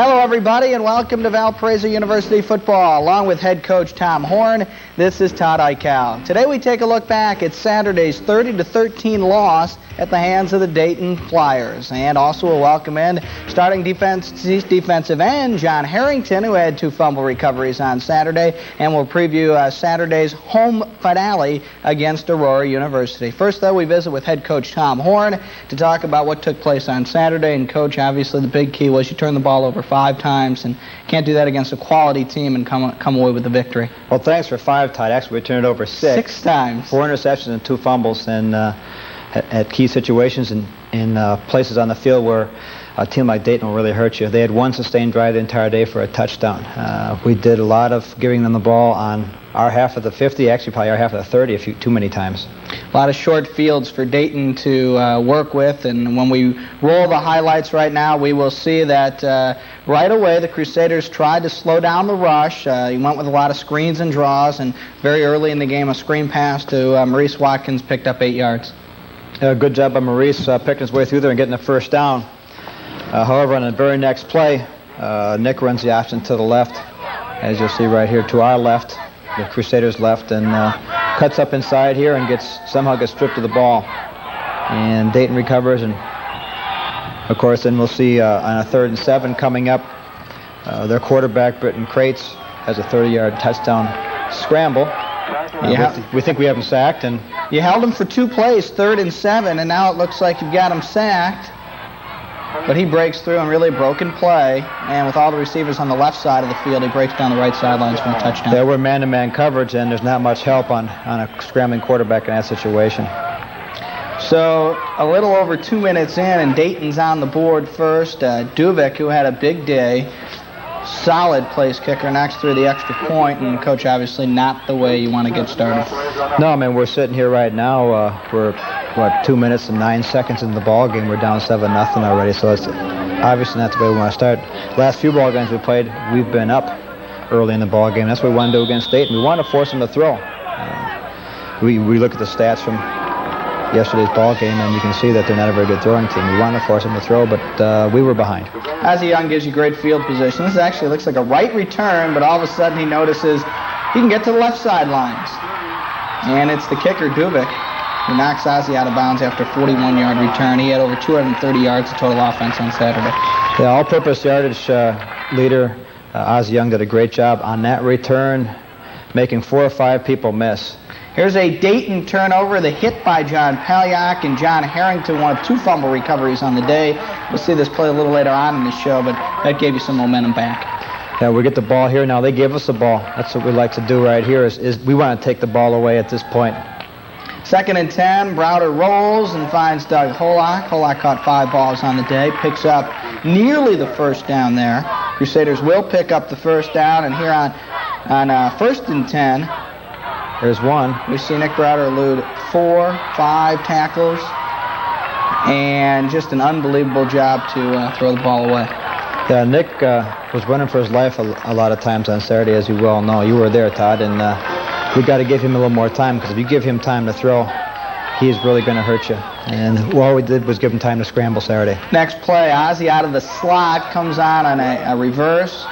Hello, everybody, and welcome to Valparaiso University football. Along with head coach Tom Horne, this is Todd Eichel. Today we take a look back at Saturday's 30-13 loss at the hands of the Dayton Flyers. And also a welcome in starting defensive end John Harrington, who had 2 fumble recoveries on Saturday, and we'll preview Saturday's home finale against Aurora University. First, though, we visit with head coach Tom Horne to talk about what took place on Saturday. And, Coach, obviously the big key was you turned the ball over 5 times, and can't do that against a quality team and come away with the victory. Well, thanks for 5, Todd. Actually, we turned it over 6. 6 times. 4 interceptions and 2 fumbles, and at key situations and in places on the field where a team like Dayton will really hurt you. They had 1 sustained drive the entire day for a touchdown. We did a lot of giving them the ball on our half of the 50, actually probably our half of the 30 too many times. A lot of short fields for Dayton to work with, and when we roll the highlights right now, we will see that right away the Crusaders tried to slow down the rush. He went with a lot of screens and draws, and very early in the game a screen pass to Maurice Watkins picked up 8 yards. Good job by Maurice picking his way through there and getting the first down. However, on the very next play, Nick runs the option to the left, as you'll see right here, to our left, the Crusaders' left, and cuts up inside here and somehow gets stripped of the ball. And Dayton recovers, and of course then we'll see on a 3rd and 7 coming up, their quarterback, Britton Crates, has a 30-yard touchdown scramble. We think we have him sacked, and you held him for 2 plays, 3rd and 7, and now it looks like you've got him sacked. But he breaks through and really broken play, and with all the receivers on the left side of the field, he breaks down the right sidelines for a touchdown. Yeah, we're man-to-man coverage, and there's not much help on a scrambling quarterback in that situation. So a little over 2 minutes in, and Dayton's on the board first. Duvik, who had a big day, solid place kicker, knocks through the extra point, and Coach, obviously not the way you want to get started. No, I mean, we're sitting here right now. We're 2 minutes and 9 seconds in the ball game. We're down 7-0 already, so it's obviously not the way we want to start. Last few ball games we played, we've been up early in the ball game. That's what we want to do against Dayton. We want to force them to throw. We look at the stats from yesterday's ball game, and you can see that they're not a very good throwing team. We want to force them to throw, but we were behind. Ozzie Young gives you great field position. This actually looks like a right return, but all of a sudden he notices he can get to the left sidelines. And it's the kicker, Duvik, who knocks Ozzie out of bounds after a 41-yard return. He had over 230 yards of total offense on Saturday. The all-purpose yardage leader, Ozzie Young, did a great job on that return, making 4 or 5 people miss. Here's a Dayton turnover, the hit by John Palyak, and John Harrington, one of 2 fumble recoveries on the day. We'll see this play a little later on in the show, but that gave you some momentum back. Yeah, we get the ball here. Now they gave us the ball. That's what we like to do right here is we want to take the ball away at this point. 2nd and 10, Browder rolls and finds Doug Holock. Holock caught 5 balls on the day, picks up nearly the first down there. Crusaders will pick up the first down, and here on 1st and 10, there's one. We see Nick Browder elude 4, 5 tackles, and just an unbelievable job to throw the ball away. Yeah, Nick was running for his life a lot of times on Saturday, as you well know. You were there, Todd, and we got to give him a little more time, because if you give him time to throw, he's really going to hurt you. And all we did was give him time to scramble Saturday. Next play, Ozzie out of the slot, comes on a reverse.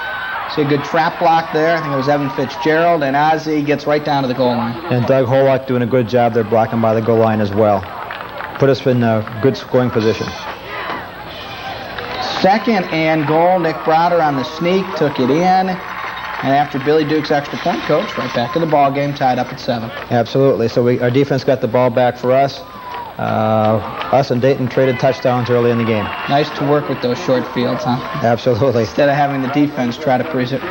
See a good trap block there. I think it was Evan Fitzgerald, and Ozzie gets right down to the goal line. And Doug Holock doing a good job there blocking by the goal line as well. Put us in a good scoring position. 2nd and goal. Nick Browder on the sneak, took it in. And after Billy Duke's extra point, Coach, right back in the ball game, tied up at 7. Absolutely. So our defense got the ball back for us. Us and Dayton traded touchdowns early in the game. Nice to work with those short fields, huh? Absolutely. Instead of having the defense try to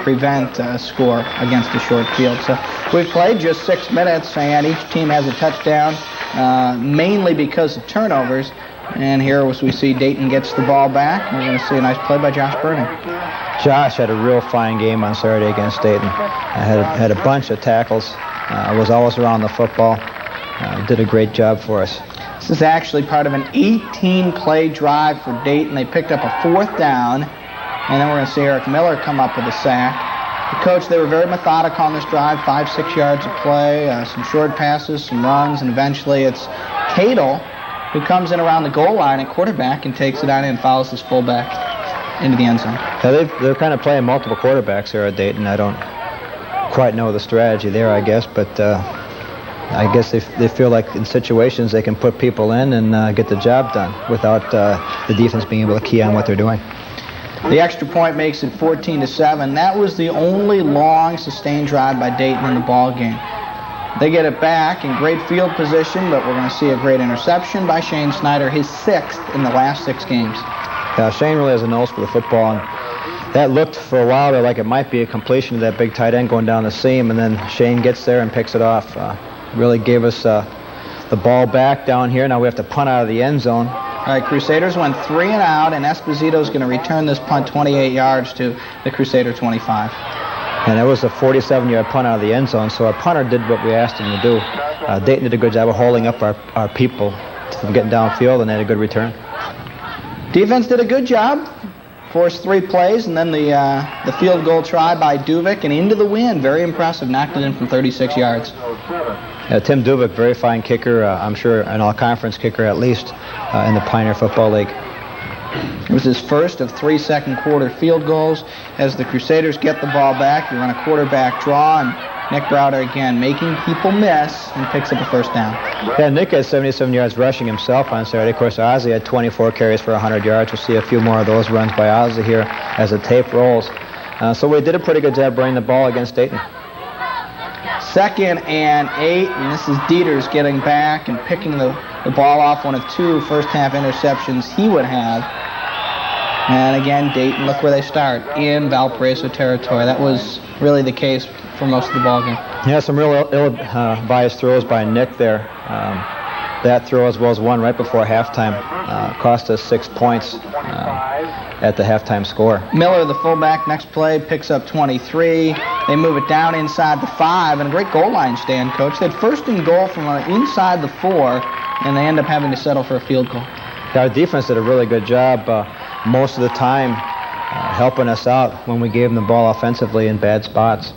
prevent a score against the short field. So we've played just 6 minutes, and each team has a touchdown, mainly because of turnovers. And here we see Dayton gets the ball back. We're going to see a nice play by Josh Burning. Josh had a real fine game on Saturday against Dayton. Had a bunch of tackles. Was always around the football. Did a great job for us. This is actually part of an 18-play drive for Dayton. They picked up a 4th down, and then we're going to see Eric Miller come up with a sack. The coach, they were very methodical on this drive, 5-6 yards of play, some short passes, some runs, and eventually it's Cadle who comes in around the goal line at quarterback and takes it on in and follows his fullback. into the end zone. Yeah, they're kind of playing multiple quarterbacks here at Dayton. I don't quite know the strategy there, I guess, but I guess they feel like in situations they can put people in and get the job done without the defense being able to key on what they're doing. The extra point makes it 14-7. That was the only long, sustained drive by Dayton in the ball game. They get it back in great field position, but we're going to see a great interception by Shane Snyder, his 6th in the last 6 games. Yeah, Shane really has a nose for the football, and that looked for a while there like it might be a completion to that big tight end going down the seam, and then Shane gets there and picks it off. Really gave us the ball back down here. Now we have to punt out of the end zone. All right, Crusaders went 3 and out, and Esposito's going to return this punt 28 yards to the Crusader 25. And that was a 47-yard punt out of the end zone, so our punter did what we asked him to do. Dayton did a good job of holding up our people from getting downfield, and they had a good return. Defense did a good job. Forced 3 plays, and then the field goal try by Duvik, and into the wind. Very impressive. Knocked it in from 36 yards. Tim Duvik, very fine kicker. I'm sure an all-conference kicker at least in the Pioneer Football League. It was his first of 3 second-quarter field goals. As the Crusaders get the ball back, you run a quarterback draw, and Nick Browder again making people miss and picks up a first down. Yeah, Nick has 77 yards rushing himself on Saturday. Of course, Ozzie had 24 carries for 100 yards. We'll see a few more of those runs by Ozzie here as the tape rolls. So we did a pretty good job running the ball against Dayton. 2nd and 8, and this is Dieters getting back and picking the ball off, one of 2 first-half interceptions he would have. And again, Dayton, look where they start, in Valparaiso territory. That was really the case for most of the ball game. Yeah, some real ill-biased throws by Nick there. That throw, as well as one right before halftime, cost us 6 points at the halftime score. Miller, the fullback, next play, picks up 23. They move it down inside the 5, and a great goal line stand, Coach. They had 1st and goal from inside the 4, and they end up having to settle for a field goal. Yeah, our defense did a really good job most of the time helping us out when we gave them the ball offensively in bad spots.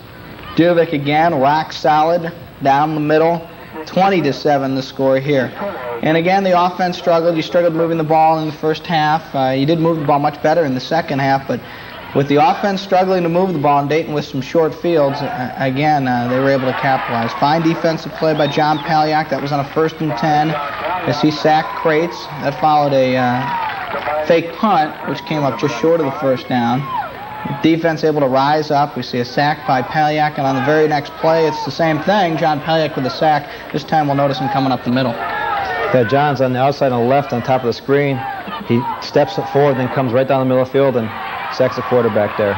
Duvik again, rock solid, down the middle. 20-7 the score here. And again, the offense struggled. You struggled moving the ball in the first half. You did move the ball much better in the second half, but with the offense struggling to move the ball and Dayton with some short fields, again, they were able to capitalize. Fine defensive play by John Paliak. That was on a 1st and 10 as he sacked Crates. That followed a fake punt, which came up just short of the first down. Defense able to rise up. We see a sack by Paliak, and on the very next play, it's the same thing. John Paliak with a sack. This time we'll notice him coming up the middle. Yeah, John's on the outside on the left on top of the screen. He steps forward, then comes right down the middle of the field and sacks the quarterback there.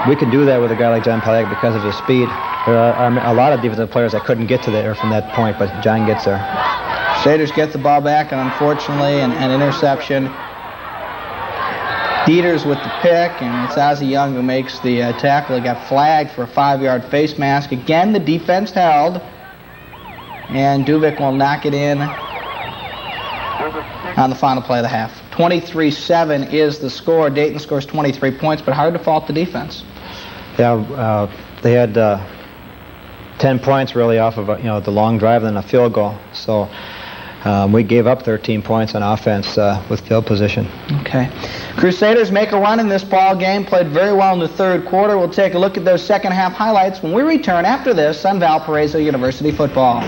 We can do that with a guy like John Paliak because of his speed. There are a lot of defensive players that couldn't get to there from that point, but John gets there. Crusaders get the ball back, and unfortunately, an interception. Dieters with the pick, and it's Ozzie Young who makes the tackle. He got flagged for a 5-yard face mask. Again, the defense held, and Duvik will knock it in on the final play of the half. 23-7 is the score. Dayton scores 23 points, but hard to fault the defense. Yeah, they had 10 points really off of the long drive and then a field goal. So we gave up 13 points on offense with field position. Okay. Crusaders make a run in this ball game, played very well in the 3rd quarter. We'll take a look at those second half highlights when we return after this on Valparaiso University football.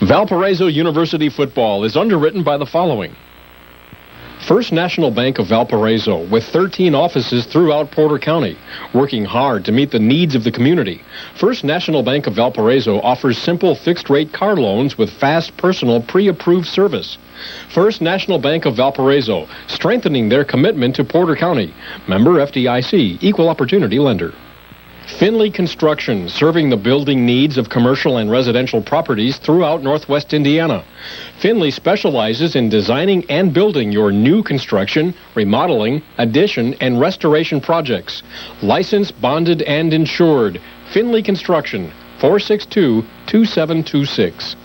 Valparaiso University football is underwritten by the following. First National Bank of Valparaiso, with 13 offices throughout Porter County, working hard to meet the needs of the community. First National Bank of Valparaiso offers simple fixed-rate car loans with fast, personal, pre-approved service. First National Bank of Valparaiso, strengthening their commitment to Porter County. Member FDIC, Equal Opportunity Lender. Finley Construction, serving the building needs of commercial and residential properties throughout Northwest Indiana. Finley specializes in designing and building your new construction, remodeling, addition, and restoration projects. Licensed, bonded, and insured. Finley Construction, 462-2726.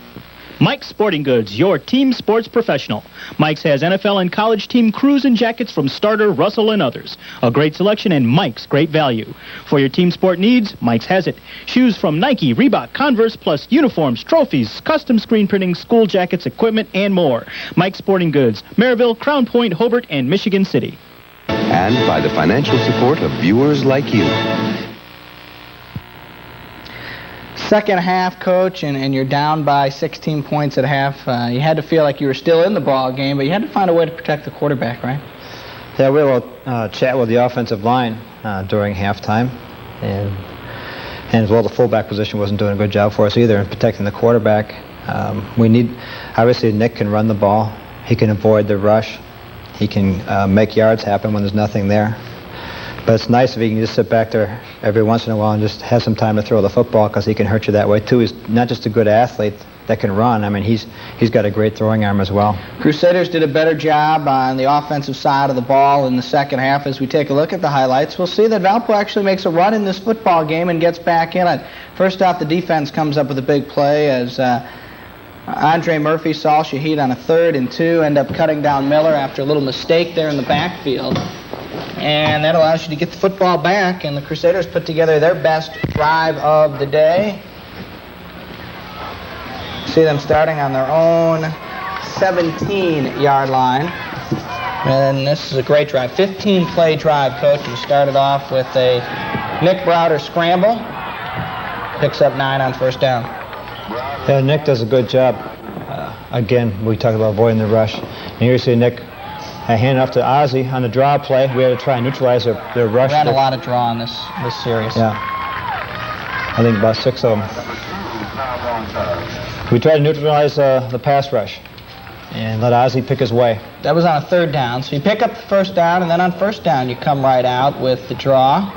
Mike's Sporting Goods, your team sports professional. Mike's has NFL and college team crews and jackets from Starter, Russell, and others. A great selection and Mike's great value. For your team sport needs, Mike's has it. Shoes from Nike, Reebok, Converse, plus uniforms, trophies, custom screen printing, school jackets, equipment, and more. Mike's Sporting Goods, Maryville, Crown Point, Hobart, and Michigan City. And by the financial support of viewers like you. Second half, Coach, and you're down by 16 points at half. You had to feel like you were still in the ball game, but you had to find a way to protect the quarterback, right? Yeah, we had a chat with the offensive line during halftime, and as well the fullback position wasn't doing a good job for us either in protecting the quarterback. Obviously Nick can run the ball. He can avoid the rush. He can make yards happen when there's nothing there. But it's nice if he can just sit back there every once in a while and just have some time to throw the football, because he can hurt you that way too. He's not just a good athlete that can run. I mean, he's got a great throwing arm as well. Crusaders did a better job on the offensive side of the ball in the second half. As we take a look at the highlights, we'll see that Valpo actually makes a run in this football game and gets back in it. First off, the defense comes up with a big play as Andre Murphy saw Shahid on a 3rd and 2, end up cutting down Miller after a little mistake there in the backfield. And that allows you to get the football back, and the Crusaders put together their best drive of the day. See them starting on their own 17-yard line. And this is a great drive. 15-play drive, Coach. You started off with a Nick Browder scramble. Picks up 9 on first down. Yeah, Nick does a good job. Again, we talked about avoiding the rush. And here you see Nick hand off to Ozzie on the draw play. We had to try and neutralize their rush. We ran a lot of draw in this series. Yeah. I think about 6 of them. We tried to neutralize the pass rush and let Ozzie pick his way. That was on a 3rd down. So you pick up the first down, and then on first down you come right out with the draw.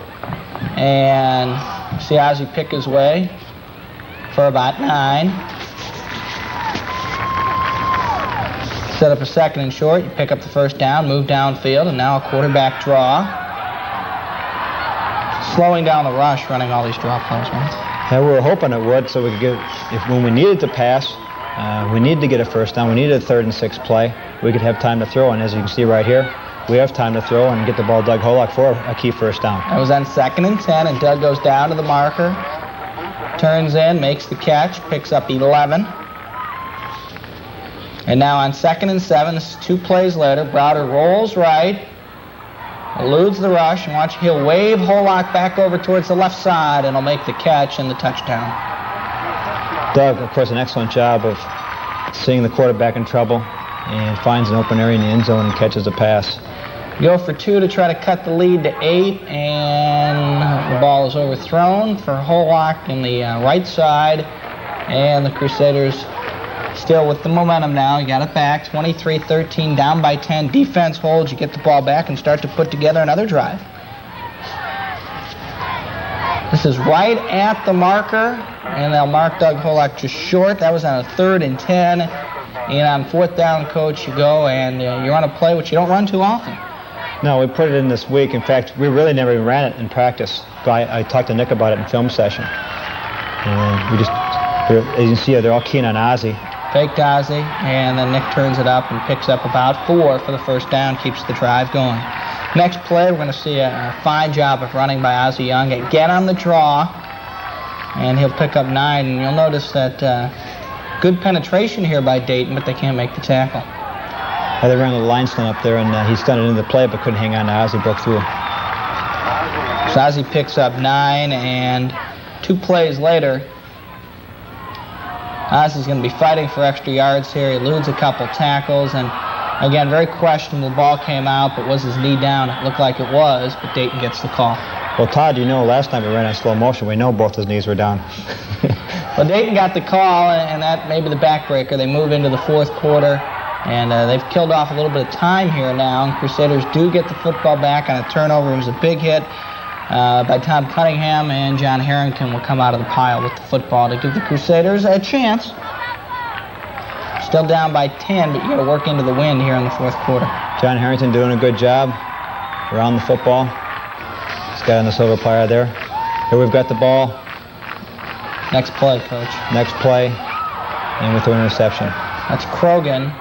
And see Ozzie pick his way for about 9. Set up a 2nd and short. You pick up the first down, move downfield, and now a quarterback draw. Slowing down the rush, running all these draw plays, right? Yeah, we were hoping it would, so we could when we needed to pass, we needed to get a first down. We needed a 3rd and 6 play. We could have time to throw, and as you can see right here, we have time to throw and get the ball to Doug Holock for a key first down. That was on 2nd and 10, and Doug goes down to the marker, turns in, makes the catch, picks up 11. And now on 2nd and 7, this is 2 plays later, Browder rolls right, eludes the rush, and watch, he'll wave Holock back over towards the left side, and he'll make the catch and the touchdown. Doug, of course, an excellent job of seeing the quarterback in trouble and finds an open area in the end zone and catches a pass. Go for 2 to try to cut the lead to 8, and the ball is overthrown for Holock in the right side, and the Crusaders still with the momentum now. You got it back, 23-13, down by 10. Defense holds, you get the ball back and start to put together another drive. This is right at the marker, and they'll mark Doug Holock just short. That was on a 3rd and 10. And on 4th down, Coach, you go and you run a play which you don't run too often. No, we put it in this week. In fact, we really never even ran it in practice. I talked to Nick about it in film session. And we just, as you can see, they're all keen on Ozzie. Faked Ozzie, and then Nick turns it up and picks up about 4 for the first down, keeps the drive going. Next play, we're going to see a fine job of running by Ozzie Young. Again on the draw, and he'll pick up 9. And you'll notice that good penetration here by Dayton, but they can't make the tackle. They ran the line stunt up there, and he stunted into the play, but couldn't hang on to Ozzie, broke through. So Ozzie picks up 9, and 2 plays later, Ozzie's going to be fighting for extra yards here. He eludes a couple tackles, and again, very questionable. Ball came out, but was his knee down? It looked like it was, but Dayton gets the call. Well, Todd, you know, last time we ran in slow motion, we know both his knees were down. Well, Dayton got the call, and that may be the backbreaker. They move into the 4th quarter, and they've killed off a little bit of time here now, and Crusaders do get the football back on a turnover. It was a big hit by Tom Cunningham, and John Harrington will come out of the pile with the football to give the Crusaders a chance. Still down by 10, but you got to work into the wind here in the 4th quarter. John Harrington doing a good job around the football. He's got on the silver player there. Here we've got the ball. Next play, Coach. Next play, and we throw an interception. That's Krogan.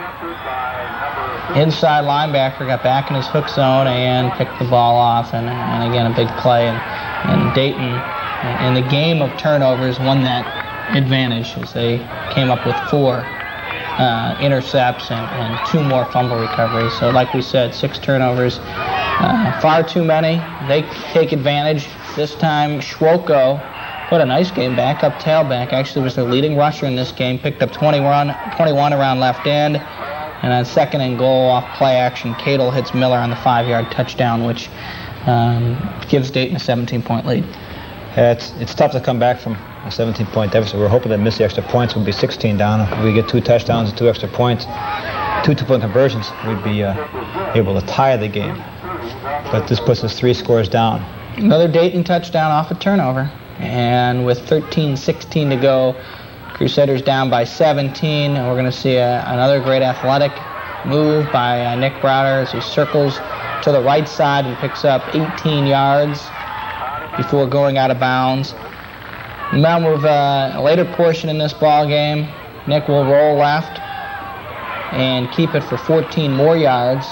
Inside linebacker got back in his hook zone and picked the ball off, and again a big play. And Dayton, in the game of turnovers, won that advantage as they came up with 4 intercepts and 2 more fumble recoveries. So like we said, 6 turnovers, far too many. They take advantage. This time, Schwoko put a nice game, backup tailback. Actually was their leading rusher in this game, picked up 21 around left end. And on 2nd and goal off play action, Cadle hits Miller on the 5-yard touchdown, which gives Dayton a 17-point lead. Yeah, it's tough to come back from a 17-point deficit. We're hoping that miss the extra points would be 16 down. If we get 2 touchdowns and 2 extra points, 2 two-point conversions, we'd be able to tie the game. But this puts us 3 scores down. Another Dayton touchdown off a turnover. And with 13:16 to go, Crusaders down by 17. And we're going to see another great athletic move by Nick Browder as he circles to the right side and picks up 18 yards before going out of bounds. Now move a later portion in this ball game. Nick will roll left and keep it for 14 more yards.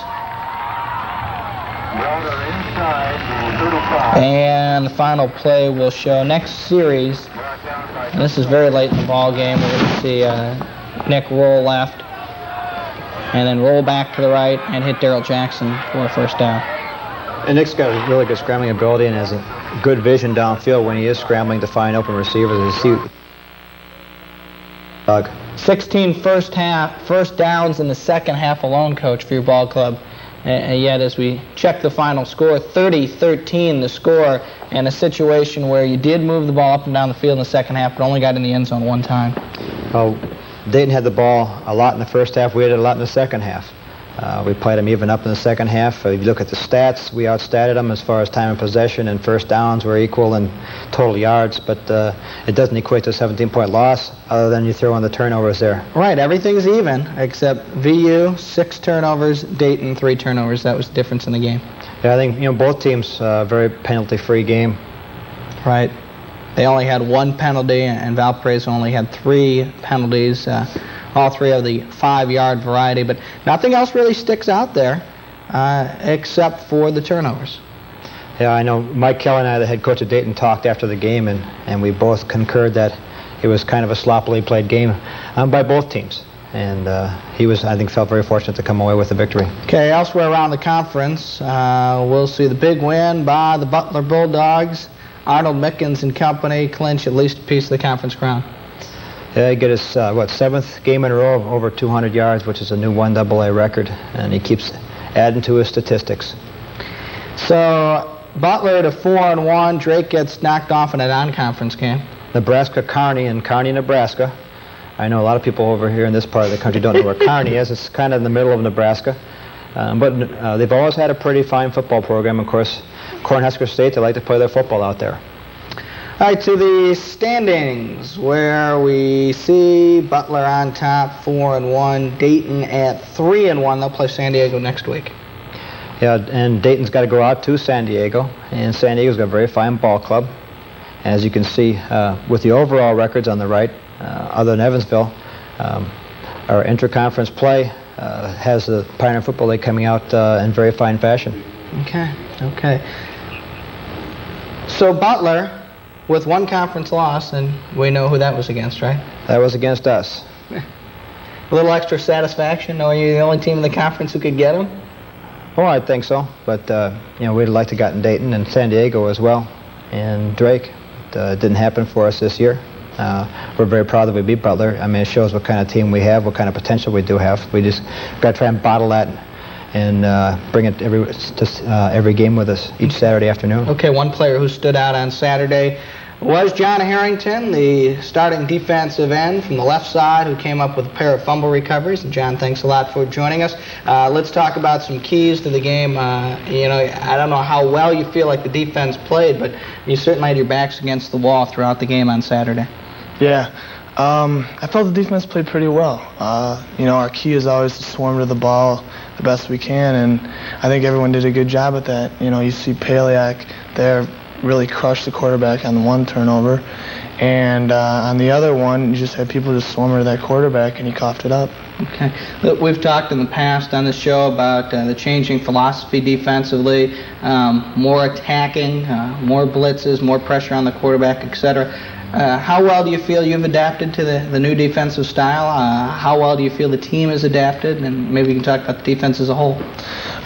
And the final play will show next series. And this is very late in the ball game. We're going to see Nick roll left and then roll back to the right and hit Daryl Jackson for a first down. And Nick's got a really good scrambling ability and has a good vision downfield when he is scrambling to find open receivers. 16 first downs in the second half alone, Coach, for your ball club. And yet, as we check the final score, 30-13 the score, and a situation where you did move the ball up and down the field in the second half, but only got in the end zone 1 time. Well, Dayton had the ball a lot in the first half. We had it a lot in the second half. We played them even up in the second half. If you look at the stats, we outstatted them as far as time of possession and first downs were equal and total yards, but it doesn't equate to a 17-point loss other than you throw in the turnovers there. Right, everything's even except VU, 6 turnovers, Dayton, 3 turnovers. That was the difference in the game. Yeah, I think both teams very penalty-free game. Right. They only had 1 penalty, and Valparaiso only had 3 penalties. All 3 of the 5-yard variety, but nothing else really sticks out there except for the turnovers. Yeah, I know Mike Kelly and I, the head coach of Dayton, talked after the game, and we both concurred that it was kind of a sloppily played game by both teams. And he was, I think, felt very fortunate to come away with the victory. Okay, elsewhere around the conference, we'll see the big win by the Butler Bulldogs. Arnold Mickens and company clinch at least a piece of the conference crown. Yeah, he got his, 7th game in a row of over 200 yards, which is a new 1AA record, and he keeps adding to his statistics. So, Butler to 4-1. Drake gets knocked off in a non-conference game. Nebraska, Kearney, and Kearney, Nebraska. I know a lot of people over here in this part of the country don't know where Kearney is. It's kind of in the middle of Nebraska. But they've always had a pretty fine football program. Of course, Cornhusker State, they like to play their football out there. All right, to the standings, where we see Butler on top, 4-1. Dayton at 3-1. They'll play San Diego next week. Yeah, and Dayton's got to go out to San Diego, and San Diego's got a very fine ball club. As you can see, with the overall records on the right, other than Evansville, our interconference play has the Pioneer Football League coming out in very fine fashion. Okay. So Butler, with 1 conference loss, and we know who that was against, right? That was against us. A little extra satisfaction knowing you're the only team in the conference who could get them? Well, I think so, but we'd like to have gotten Dayton and San Diego as well, and Drake. It didn't happen for us this year. We're very proud that we beat Butler. I mean, it shows what kind of team we have, what kind of potential we do have. We just got to try and bottle that and bring it every game with us each Saturday afternoon. Okay, one player who stood out on Saturday was John Harrington, the starting defensive end from the left side, who came up with a pair of fumble recoveries. And John, thanks a lot for joining us. Let's talk about some keys to the game. I don't know how well you feel like the defense played, but you certainly had your backs against the wall throughout the game on Saturday. Yeah. I felt the defense played pretty well. Our key is always to swarm to the ball the best we can, and I think everyone did a good job at that. You see Paliak there really crushed the quarterback on the one turnover. And on the other one, you just had people just swarming to that quarterback, and he coughed it up. Okay. Look, we've talked in the past on the show about the changing philosophy defensively, more attacking, more blitzes, more pressure on the quarterback, etc. How well do you feel you've adapted to the new defensive style? How well do you feel the team has adapted? And maybe you can talk about the defense as a whole.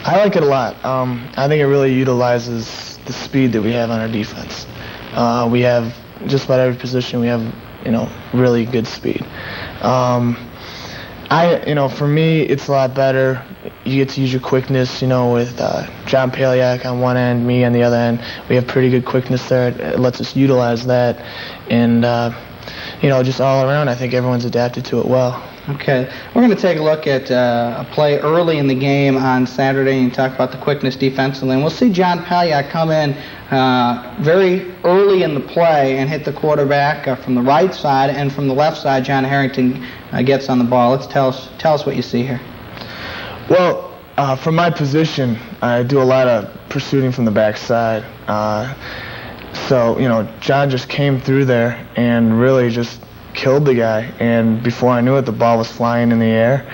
I like it a lot. I think it really utilizes the speed that we have on our defense. We have just about every position. We have, really good speed. For me, it's a lot better. You get to use your quickness, with John Paliak on one end, me on the other end. We have pretty good quickness there. It lets us utilize that. And, just all around, I think everyone's adapted to it well. Okay. We're going to take a look at a play early in the game on Saturday and talk about the quickness defensively. And we'll see John Paliak come in very early in the play and hit the quarterback from the right side, and from the left side, John Harrington gets on the ball. Tell us what you see here. Well, from my position, I do a lot of pursuing from the backside. So, John just came through there and really just killed the guy. And before I knew it, the ball was flying in the air.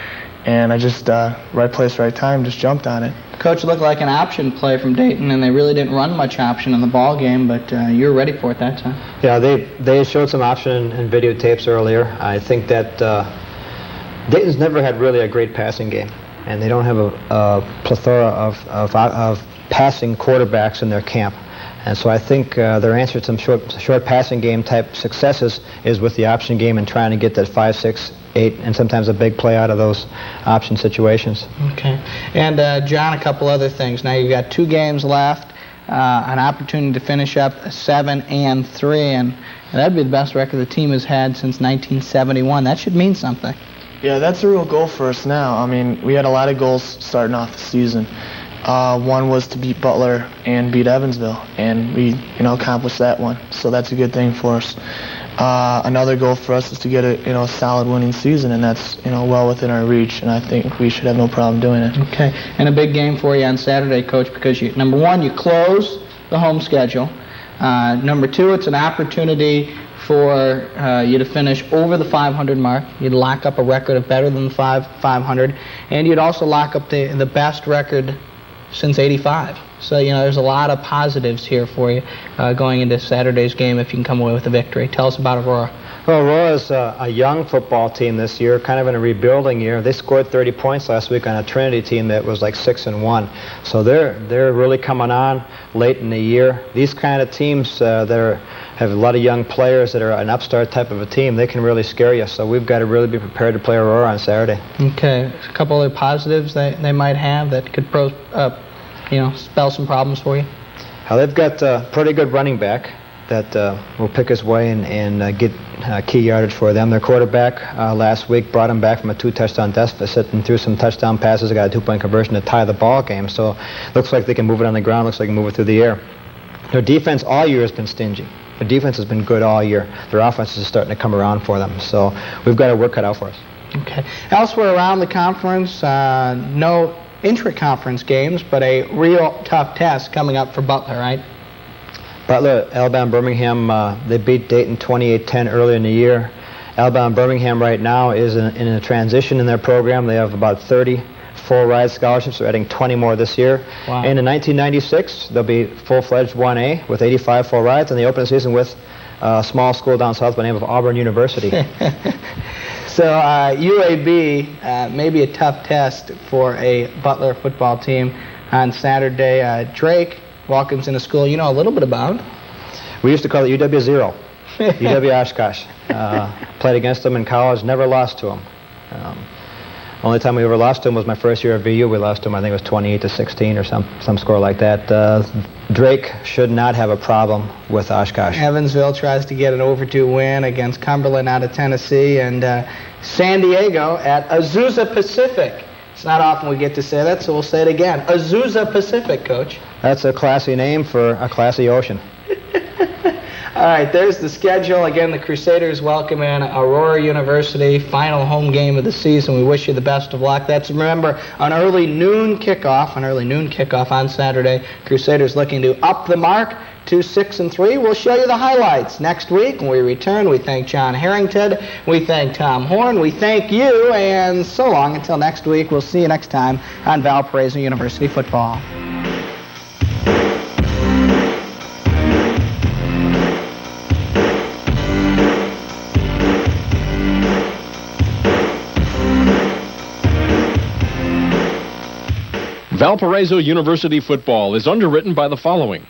And I just, right place, right time, just jumped on it. Coach, it looked like an option play from Dayton, and they really didn't run much option in the ball game, but you were ready for it that time. Yeah, they showed some option in videotapes earlier. I think that Dayton's never had really a great passing game, and they don't have a plethora of passing quarterbacks in their camp. And so I think their answer to some short passing game type successes is with the option game and trying to get that 5, 6, 8, and sometimes a big play out of those option situations. Okay. And John, a couple other things. Now you've got 2 games left, an opportunity to finish up 7-3, and that'd be the best record the team has had since 1971. That should mean something. Yeah, that's a real goal for us now. I mean, we had a lot of goals starting off the season. One was to beat Butler and beat Evansville, and we, accomplished that one. So that's a good thing for us. Another goal for us is to get a solid winning season, and that's, well within our reach, and I think we should have no problem doing it. Okay, and a big game for you on Saturday, Coach, because number one, you close the home schedule. Number two, it's an opportunity for you to finish over the 500 mark. You'd lock up a record of better than 500, and you'd also lock up the best record since '85. So, there's a lot of positives here for you going into Saturday's game if you can come away with a victory. Tell us about Aurora. Well, Aurora's a young football team this year, kind of in a rebuilding year. They scored 30 points last week on a Trinity team that was like 6-1. So they're really coming on late in the year. These kind of teams that have a lot of young players that are an upstart type of a team, they can really scare you. So we've got to really be prepared to play Aurora on Saturday. Okay. A couple other positives they might have that could spell some problems for you? They've got a pretty good running back that will pick his way and get key yardage for them. Their quarterback last week brought him back from a 2-touchdown deficit and threw some touchdown passes. They got a 2-point conversion to tie the ball game. So looks like they can move it on the ground. Looks like they can move it through the air. Their defense all year has been stingy. Their defense has been good all year. Their offense is starting to come around for them. So we've got our work cut out for us. Okay. Elsewhere around the conference, no intra-conference games, but a real tough test coming up for Butler, right? Butler, Alabama, Birmingham, they beat Dayton 28-10 earlier in the year. Alabama, Birmingham right now is in a transition in their program. They have about 30 full-ride scholarships. They're adding 20 more this year. Wow. And in 1996, they'll be full-fledged 1A with 85 full rides, and they open the season with a small school down south by the name of Auburn University. So UAB may be a tough test for a Butler football team on Saturday. Drake welcomes into school you know a little bit about. We used to call it UW-0, UW Oshkosh. Played against them in college, never lost to them. Only time we ever lost to them was my first year at VU. We lost to them, I think it was 28-16 or some score like that. Drake should not have a problem with Oshkosh. Evansville tries to get an over 2 win against Cumberland out of Tennessee, and San Diego at Azusa Pacific. It's not often we get to say that, so we'll say it again. Azusa Pacific, Coach. That's a classy name for a classy ocean. All right, there's the schedule. Again, the Crusaders welcome in Aurora University, final home game of the season. We wish you the best of luck. That's, remember, an early noon kickoff on Saturday. Crusaders looking to up the mark to 6-3. We'll show you the highlights next week when we return. We thank John Harrington. We thank Tom Horne. We thank you, and so long until next week. We'll see you next time on Valparaiso University Football. Valparaiso University Football is underwritten by the following: